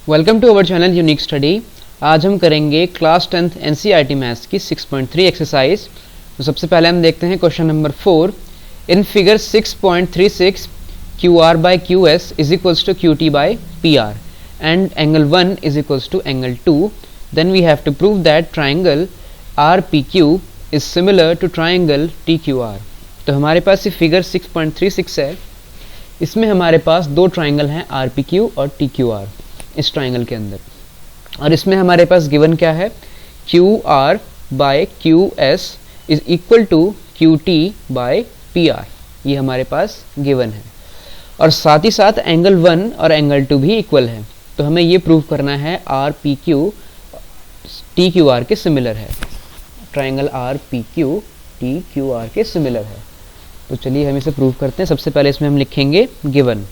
Welcome to our channel unique study. आज हम करेंगे क्लास 10th एनसीईआरटी मैथ्स की 6.3 एक्सरसाइज। तो सबसे पहले हम देखते हैं question number 4। In figure 6.36 Q R by Q S is equals to Q T by P R and angle 1 is equals to angle 2, then we have to prove that triangle R P Q is similar to triangle T Q R. तो हमारे पास ये figure 6.36 है, इसमें हमारे पास दो triangle हैं R P Q और टी क्यू आर इस ट्राइंगल के अंदर, और इसमें हमारे पास गिवन क्या है, Q R by Q S is equal to Q T by P R, ये हमारे पास गिवन है। और साथ ही साथ एंगल 1 और एंगल 2 भी इक्वल है। तो हमें ये प्रूव करना है are P Q T Q are के सिमिलर है, triangle R P Q T Q are के सिमिलर है। तो चलिए हम इसे प्रूव करते हैं। सबसे पहले इसमें हम लिखेंगे गिवन।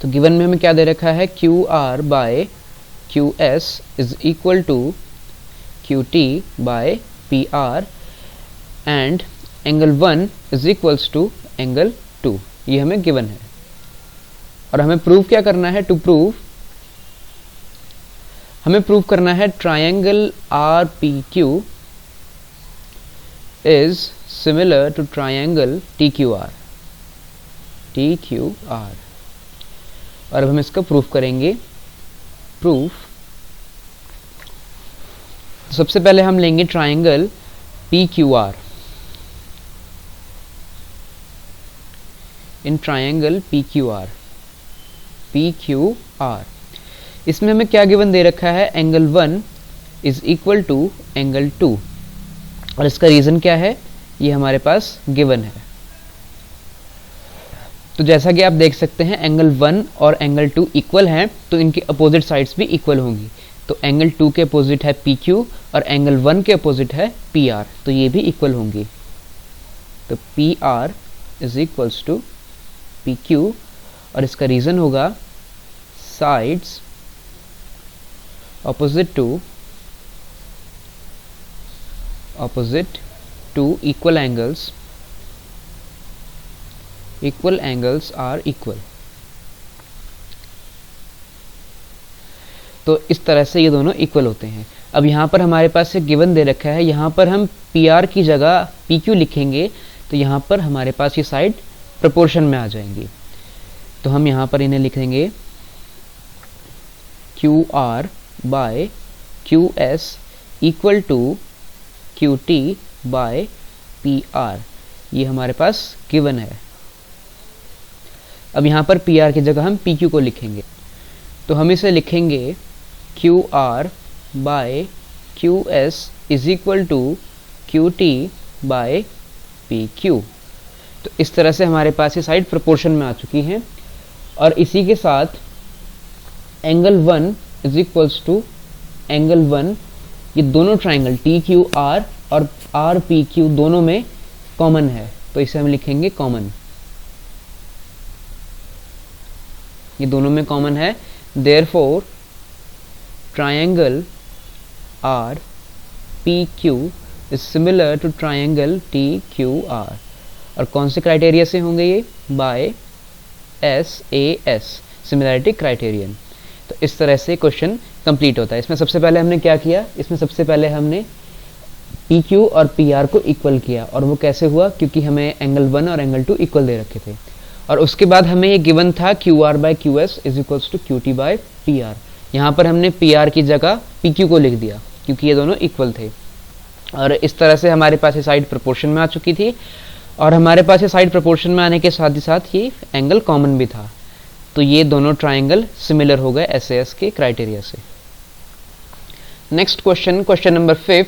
तो गिवन में हमें क्या दे रखा है, Q R by Q S is equal to Q T by P R and angle 1 is equals to angle 2, ये हमें गिवन है। और हमें प्रूव क्या करना है, हमें प्रूव करना है triangle R P Q is similar to triangle T Q R. और अब हम इसका प्रूफ करेंगे। सबसे पहले हम लेंगे triangle P Q R. In triangle P Q R इसमें हमें क्या गिवन दे रखा है, angle 1 is equal to angle 2, और इसका रीजन क्या है, ये हमारे पास गिवन है। तो जैसा कि आप देख सकते हैं एंगल 1 और एंगल 2 इक्वल हैं, तो इनकी अपोजिट साइड्स भी इक्वल होंगी। तो एंगल 2 के अपोजिट है पी क्यू और एंगल 1 के अपोजिट है पी आर, तो ये भी इक्वल होंगी। तो P R is equals to P Q, और इसका रीजन होगा sides opposite to equal angles are equal. तो इस तरह से ये दोनों इक्वल होते हैं। अब यहाँ पर हमारे पास एक गिवन दे रखा है, यहाँ पर हम पी आर की जगह पी क्यू लिखेंगे, तो यहाँ पर हमारे पास ये साइड प्रोपोर्शन में आ जाएंगी। तो हम यहाँ पर इन्हें लिखेंगे Q R by Q S equal to Q T by P R, ये हमारे पास गिवन है। अब यहाँ पर पी आर की जगह हम पी क्यू को लिखेंगे, तो हम इसे लिखेंगे Q R by Q S is equal to Q T by P Q. तो इस तरह से हमारे पास ये साइड प्रोपोर्शन में आ चुकी हैं। और इसी के साथ angle 1 is equals to angle 1, ये दोनों ट्राइंगल टी क्यू आर और आर पी क्यू दोनों में कॉमन है, तो इसे हम लिखेंगे कॉमन, ये दोनों में कॉमन है। Therefore triangle R P Q is similar to triangle T Q R. और कौन से क्राइटेरिया से होंगे ये, बाय SAS सिमिलैरिटी क्राइटेरियन। तो इस तरह से क्वेश्चन कंप्लीट होता है। इसमें सबसे पहले हमने क्या किया, इसमें सबसे पहले हमने पी क्यू और पी आर को इक्वल किया, और वो कैसे हुआ, क्योंकि हमें एंगल 1 और एंगल 2 इक्वल दे रखे थे। और उसके बाद हमें ये गिवन था Q R by Q S is equals to Q T by P R. यहाँ पर हमने पी आर की जगह पी क्यू को लिख दिया, क्योंकि ये दोनों इक्वल थे। और इस तरह से हमारे पास ये साइड प्रोपोर्शन में आ चुकी थी, और हमारे पास ये साइड प्रोपोर्शन में आने के साथ ही साथ ये एंगल कॉमन भी था। तो ये दोनों ट्राइंगल सिमिलर हो गए SAS के क्राइटेरिया से। Next question number 5।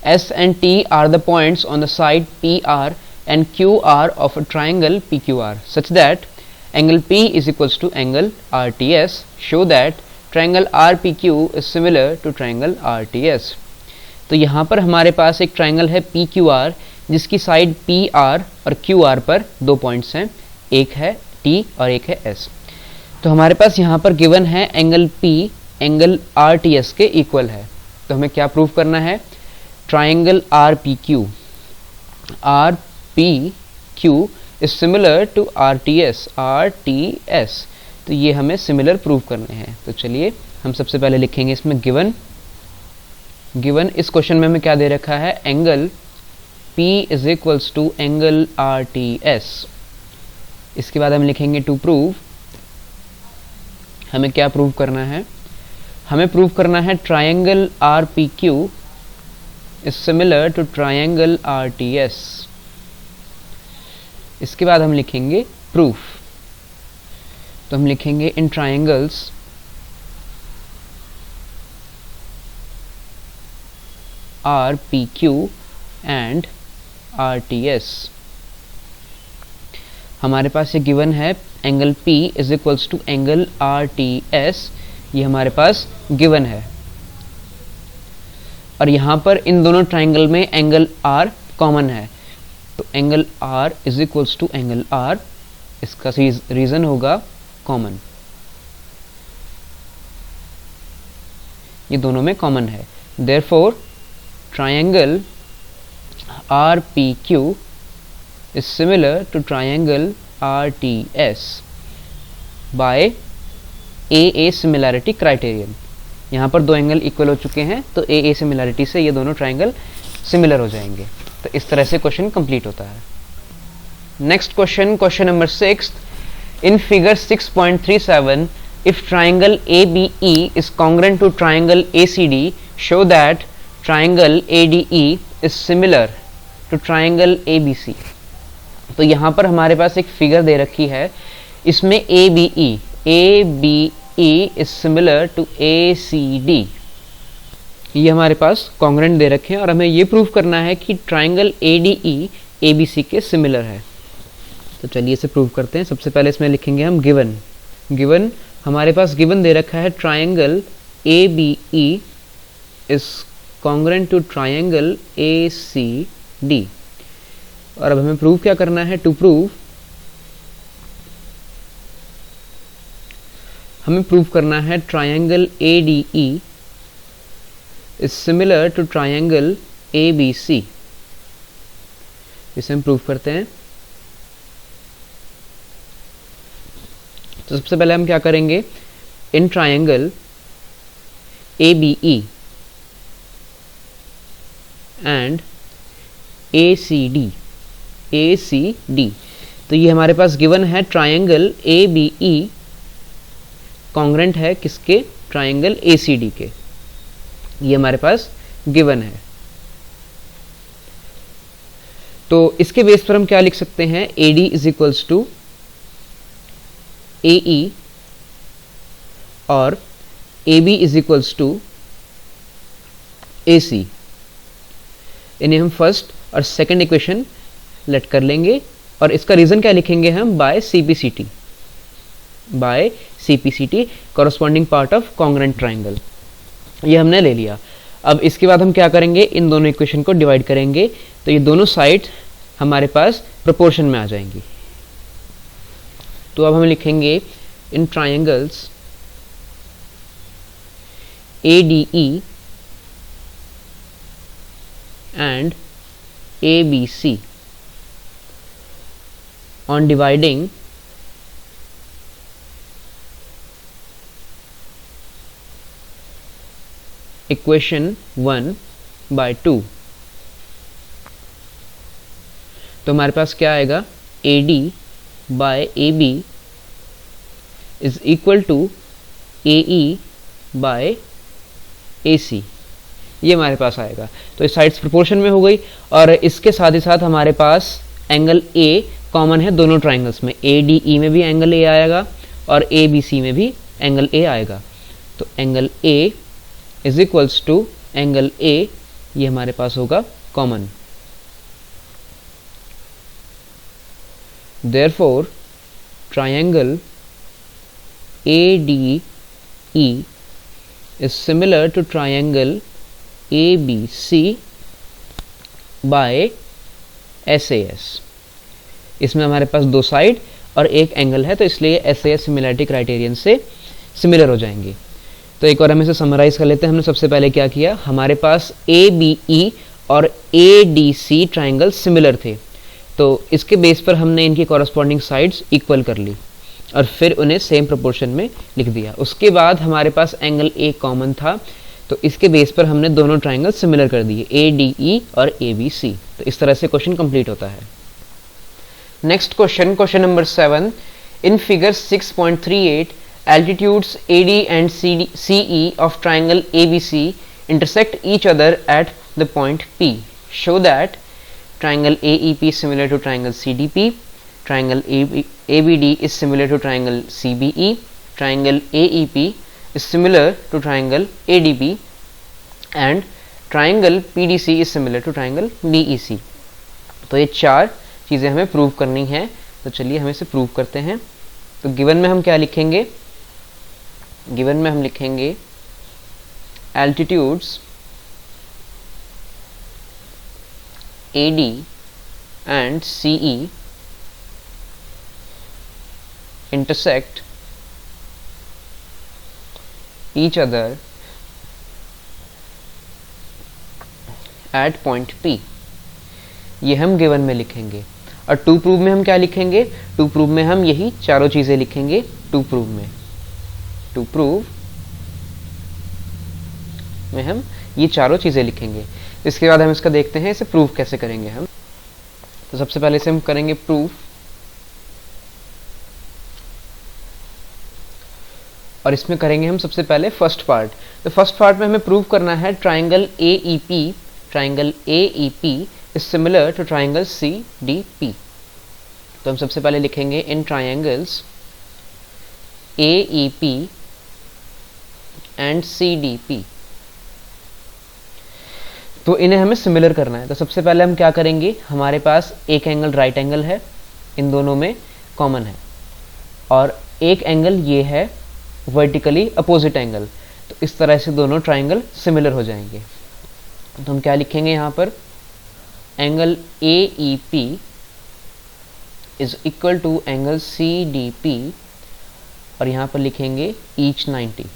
S and T are the points on the side PR and QR of a triangle PQR such that angle P is equals to angle RTS. Show that triangle RPQ is similar to triangle RTS. तो यहाँ पर हमारे पास एक triangle है PQR, जिसकी side PR और QR पर दो पॉइंट्स हैं, एक है T और एक है S। तो हमारे पास यहाँ पर गिवन है एंगल P एंगल RTS के इक्वल है। तो हमें क्या प्रूव करना है, triangle RPQ is similar to RTS तो ये हमें सिमिलर प्रूव करने हैं। तो चलिए हम सबसे पहले लिखेंगे इसमें गिवन इस क्वेश्चन में हमें क्या दे रखा है, angle P is equals to angle RTS। इसके बाद हम लिखेंगे टू प्रूव, हमें क्या प्रूव करना है, हमें प्रूव करना है triangle RPQ is similar to triangle RTS। इसके बाद हम लिखेंगे प्रूफ, तो हम लिखेंगे in triangles RPQ and RTS। हमारे पास ये गिवन है angle P is equals to angle RTS, ये हमारे पास गिवन है। और यहाँ पर इन दोनों ट्राइंगल में एंगल R कॉमन है, तो angle R is equals to angle R, इसका रीजन होगा कॉमन, ये दोनों में कॉमन है। Therefore triangle RPQ is similar to triangle RTS by AA similarity criterion। यहाँ पर दो एंगल इक्वल हो चुके हैं, तो AA सिमिलैरिटी से ये दोनों ट्राइंगल सिमिलर हो जाएंगे। तो इस तरह से क्वेश्चन कंप्लीट होता है। Next question, question number 6, in figure 6.37 if triangle ABE is congruent to triangle ACD show that triangle ADE is similar to triangle ABC। तो यहाँ पर हमारे पास एक फिगर दे रखी है, इसमें ABE is similar to ACD, ये हमारे पास कॉन्ग्रेंट दे रखे हैं और हमें ये प्रूव करना है कि ट्राइंगल ADE ABC के सिमिलर है। तो चलिए इसे प्रूव करते हैं। सबसे पहले इसमें लिखेंगे हम गिवन हमारे पास गिवन दे रखा है triangle ABE is congruent to triangle ACD। और अब हमें प्रूव क्या करना है, टू प्रूव हमें प्रूव करना है triangle ADE is similar to triangle ABC। इसे हम प्रूव करते हैं। तो सबसे पहले हम क्या करेंगे, in triangle ABE and ACD, तो ये हमारे पास गिवन है ट्रायंगल ABE कॉन्ग्रेंट है किसके, ट्रायंगल ACD के, ये हमारे पास गिवन है। तो इसके बेस पर हम क्या लिख सकते हैं, AD is equals to AE और AB is equals to AC। इन्हें हम फर्स्ट और सेकंड इक्वेशन लेट कर लेंगे और इसका रीजन क्या लिखेंगे हम, by CPCT corresponding part of congruent triangle, ये हमने ले लिया। अब इसके बाद हम क्या करेंगे, इन दोनों इक्वेशन को डिवाइड करेंगे, तो ये दोनों साइड हमारे पास प्रोपोर्शन में आ जाएंगी। तो अब हम लिखेंगे in triangles ADE and ABC on dividing equation 1 by 2। तो हमारे पास क्या आएगा, AD by AB is equal to AE by AC, ये हमारे पास आएगा। तो इस साइड्स प्रोपोर्शन में हो गई और इसके साथ ही साथ हमारे पास एंगल A कॉमन है दोनों ट्राइंगल्स में, ADE में भी एंगल A आएगा और ABC में भी एंगल A आएगा। तो angle A is equals to angle A, ये हमारे पास होगा common. Therefore triangle ADE is similar to triangle ABC by SAS। इसमें हमारे पास दो साइड और एक एंगल है, तो इसलिए SAS सिमिलैरिटी क्राइटेरियन से सिमिलर हो जाएंगे। तो एक और हम इसे समराइज कर लेते हैं। हमने सबसे पहले क्या किया, हमारे पास ABE और ADC ट्राइंगल सिमिलर थे, तो इसके बेस पर हमने इनकी कॉरस्पॉन्डिंग साइड्स इक्वल कर ली। और फिर उन्हें सेम प्रोपोर्शन में लिख दिया। उसके बाद हमारे पास एंगल ए कॉमन था, तो इसके बेस पर हमने दोनों ट्राइंगल सिमिलर कर दिए, ए डी ई और ए बी सी। तो इस तरह से क्वेश्चन कंप्लीट होता है। Next question, question number 7, in figure 6.38 altitudes AD and CE of triangle ABC intersect each other at the point P. Show that triangle AEP is similar to triangle CDP, triangle ABD is similar to triangle CBE, triangle AEP is similar to triangle ADB, and triangle PDC is similar to triangle DEC. तो ये चार चीज़ें हमें prove करनी है, तो चलिए हम इसे प्रूव करते हैं। तो गिवन में हम क्या लिखेंगे? गिवन में हम लिखेंगे altitudes AD and CE intersect each other at point P। ये हम गिवन में लिखेंगे। और टू प्रूव में हम क्या लिखेंगे? टू प्रूव में हम यही चारों चीज़ें लिखेंगे। टू प्रूव में हम ये चारों चीज़ें लिखेंगे। इसके बाद हम इसका देखते हैं इसे प्रूव कैसे करेंगे हम। तो सबसे पहले इसे हम करेंगे प्रूफ, और इसमें करेंगे हम सबसे पहले फर्स्ट पार्ट। तो फर्स्ट पार्ट में हमें प्रूव करना है triangle AEP is similar to triangle CDP। तो हम सबसे पहले लिखेंगे in triangles AEP and CDP। तो इन्हें हमें सिमिलर करना है। तो सबसे पहले हम क्या करेंगे? हमारे पास एक एंगल राइट एंगल है, इन दोनों में कॉमन है, और एक एंगल ये है वर्टिकली अपोजिट एंगल। तो इस तरह से दोनों ट्राइंगल सिमिलर हो जाएंगे। तो हम क्या लिखेंगे यहाँ पर? Angle AEP is equal to angle CDP, और यहाँ पर लिखेंगे ईच 90।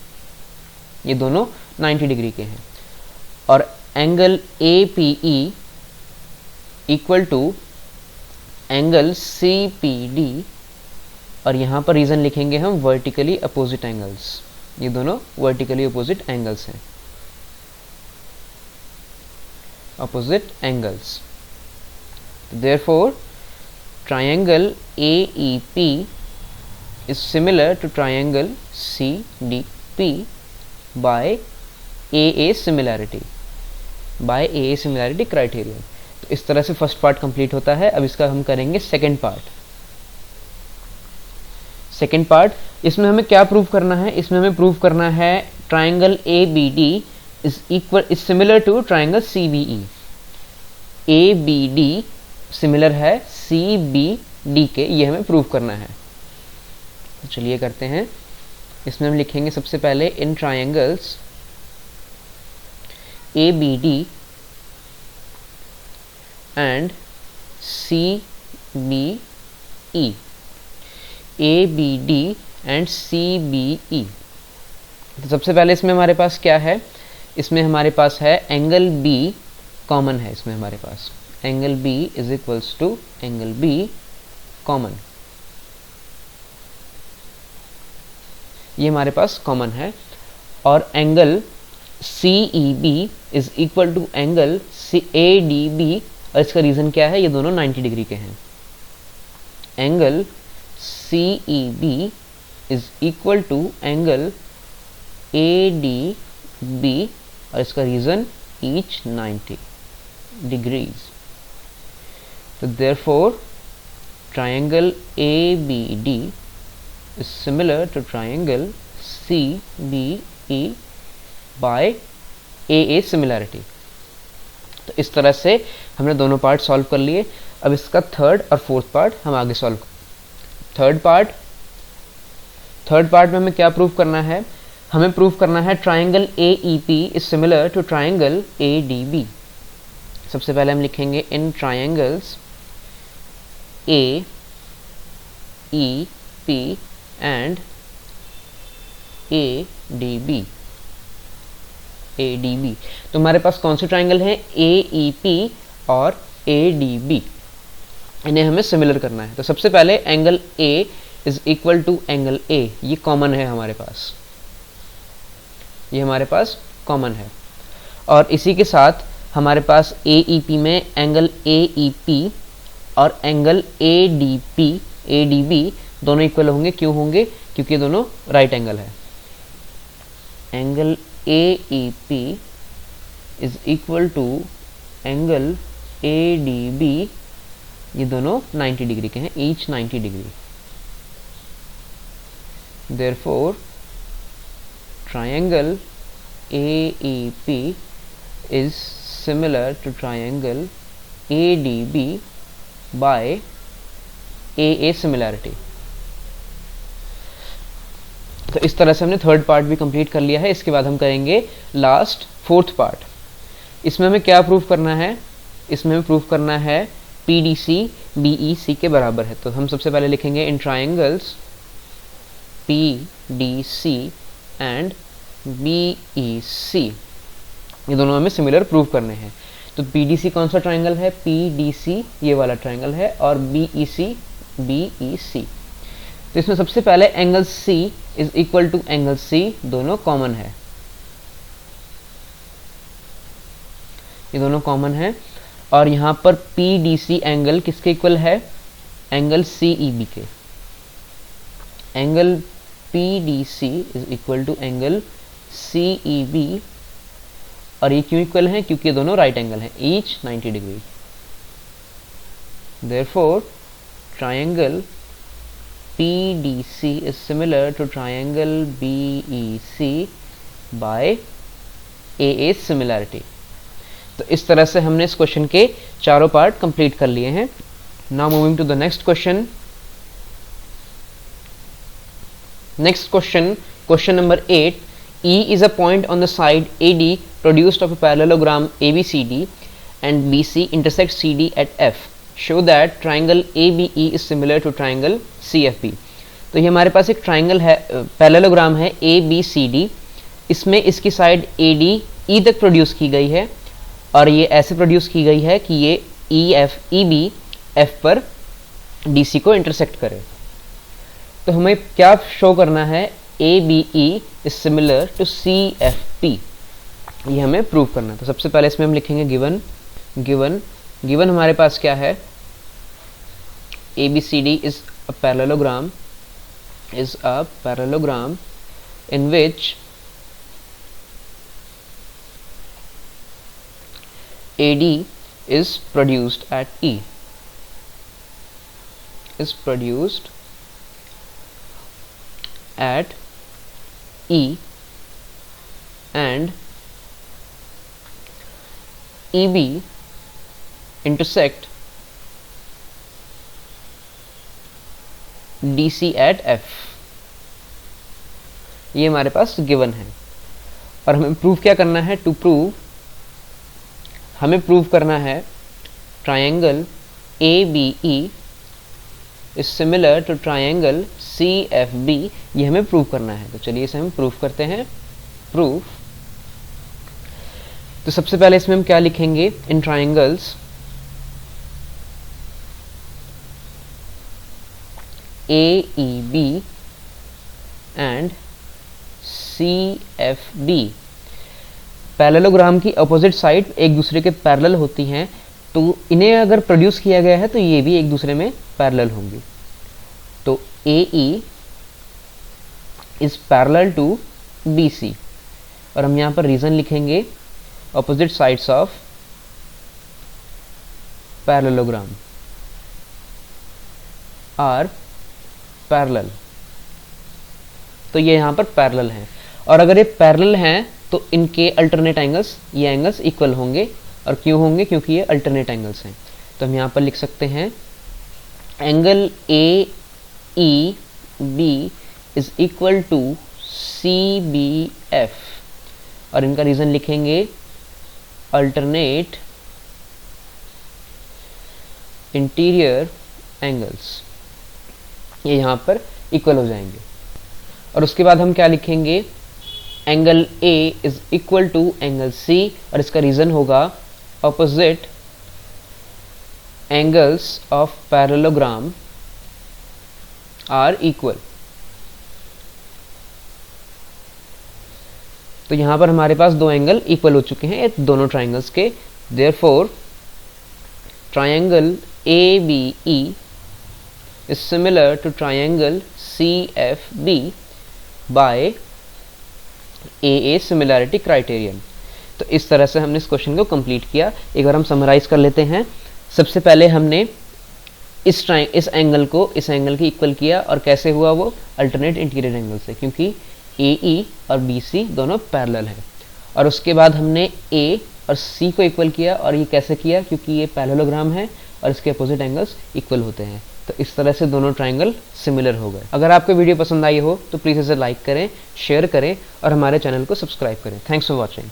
ये दोनों 90 डिग्री के हैं। और angle APE equal to angle CPD, और यहाँ पर रीजन लिखेंगे हम वर्टिकली अपोजिट एंगल्स। ये दोनों वर्टिकली अपोजिट एंगल्स हैं, opposite angles. Therefore, triangle AEP is similar to triangle CDP by AA similarity criterion। तो इस तरह से फर्स्ट पार्ट कंप्लीट होता है। अब इसका हम करेंगे सेकंड पार्ट। सेकंड पार्ट, इसमें हमें क्या प्रूव करना है? इसमें हमें प्रूव करना है triangle ABD is similar to triangle CBE। ABD similar है CBD के, ये हमें प्रूव करना है। तो चलिए करते हैं। इसमें हम लिखेंगे सबसे पहले in triangles ABD and CBE, ABD and CBE। तो सबसे पहले इसमें हमारे पास क्या है? इसमें हमारे पास है एंगल B कॉमन है। इसमें हमारे पास angle B is equals to angle B common, ये हमारे पास कॉमन है। और angle CEB is equal to angle ADB, और इसका रीजन क्या है? ये दोनों 90 डिग्री के हैं। Angle CEB is equal to angle ADB, और इसका रीजन ईच 90 डिग्रीज। तो therefore triangle ABD is similar to triangle CBE by AA similarity। तो इस तरह से हमने दोनों पार्ट सॉल्व कर लिए। अब इसका थर्ड और फोर्थ पार्ट हम आगे सॉल्व। थर्ड पार्ट में हमें क्या प्रूव करना है? हमें प्रूव करना है triangle AEP is similar to triangle ADB। सबसे पहले हम लिखेंगे in triangles AEP and ADB। तो हमारे पास कौन से ट्राइंगल हैं? AEP और ADB। इन्हें हमें सिमिलर करना है। तो सबसे पहले angle A is equal to angle A, ये कॉमन है हमारे पास, ये हमारे पास कॉमन है। और इसी के साथ हमारे पास AEP में एंगल AEP और एंगल ADB दोनों इक्वल होंगे। क्यों होंगे? क्योंकि दोनों राइट एंगल है। Angle AEP is equal to angle ADB, ये दोनों 90 डिग्री के हैं, each 90 degree. Therefore triangle AEP is similar to triangle ADB by AA similarity। तो इस तरह से हमने थर्ड पार्ट भी कंप्लीट कर लिया है। इसके बाद हम करेंगे लास्ट फोर्थ पार्ट। इसमें हमें क्या प्रूव करना है? इसमें हमें प्रूव करना है PDC BEC के बराबर है। तो हम सबसे पहले लिखेंगे in triangles PDC and BEC, ये दोनों हमें सिमिलर प्रूव करने हैं। तो PDC कौन सा ट्राइंगल है? PDC ये वाला ट्राइंगल है, और BEC। तो इसमें सबसे पहले angle C is equal to angle C, दोनों कॉमन है, ये दोनों कॉमन है। और यहाँ पर PDC एंगल किसके इक्वल है? एंगल CEB के। Angle PDC is equal to angle CEB, और ये क्यों इक्वल हैं? क्योंकि ये दोनों राइट एंगल हैं, each 90 degree. Therefore triangle PDC is similar to triangle BEC by AA similarity। तो इस तरह से हमने इस क्वेश्चन के चारों पार्ट कंप्लीट कर लिए हैं। Now moving to the next question. Next question, question number 8। E is a point on the side AD produced of a parallelogram ABCD and BC intersects CD at F। Show that triangle ABE is similar to triangle CFB। तो ये हमारे पास एक triangle है, parallelogram है ABCD। इसमें इसकी side AD E तक produce की गई है, और ये ऐसे प्रोड्यूस की गई है कि ये EB F पर DC को इंटरसेक्ट करे। तो हमें क्या शो करना है? ABE is similar to CFP, ये हमें प्रूव करना है। तो सबसे पहले इसमें हम लिखेंगे गिवन हमारे पास क्या है? ABCD is a parallelogram in which AD is produced at E, and EB intersect DC at F। ये हमारे पास गिवन है, और हमें प्रूव क्या करना है? हमें प्रूव करना है triangle ABE is similar to triangle CFB, ये हमें प्रूव करना है। तो चलिए इसे हम प्रूव करते हैं। प्रूफ, तो सबसे पहले इसमें हम क्या लिखेंगे? In triangles AEB and CFB, parallelogram की अपोजिट साइड एक दूसरे के पैरेलल होती हैं, तो इन्हें अगर प्रोड्यूस किया गया है तो ये भी एक दूसरे में पैरेलल होंगी। तो AE is parallel to BC, और हम यहाँ पर रीजन लिखेंगे opposite sides of parallelogram are parallel. तो ये यहाँ पर पैरेलल हैं, और अगर ये पैरेलल हैं तो इनके अल्टरनेट एंगल्स, ये एंगल्स इक्वल होंगे। और क्यों होंगे? क्योंकि ये अल्टरनेट एंगल्स हैं। तो हम यहाँ पर लिख सकते हैं angle AEB is equal to CBF, और इनका रीजन लिखेंगे अल्टरनेट इंटीरियर एंगल्स, ये यहाँ पर इक्वल हो जाएंगे। और उसके बाद हम क्या लिखेंगे? Angle A is equal to angle C, और इसका रीजन होगा opposite angles of parallelogram are equal. तो यहां पर हमारे पास दो एंगल इक्वल हो चुके हैं दोनों ट्राइंगल्स के। Therefore triangle ABE is similar to triangle CFB by AA similarity criterion। तो इस तरह से हमने इस क्वेश्चन को कंप्लीट किया। एक बार हम समराइज कर लेते हैं। सबसे पहले हमने इस एंगल को इस एंगल के इक्वल किया, और कैसे हुआ वो? अल्टरनेट इंटीरियर एंगल से, क्योंकि AE और BC दोनों पैरेलल है। और उसके बाद हमने A और C को इक्वल किया, और ये कैसे किया? क्योंकि ये पैरेललोग्राम है और इसके अपोजिट एंगल्स इक्वल होते हैं। तो इस तरह से दोनों ट्राइंगल सिमिलर हो गए। अगर आपको वीडियो पसंद आई हो तो प्लीज़ इसे लाइक करें, शेयर करें और हमारे चैनल को सब्सक्राइब करें। Thanks for watching.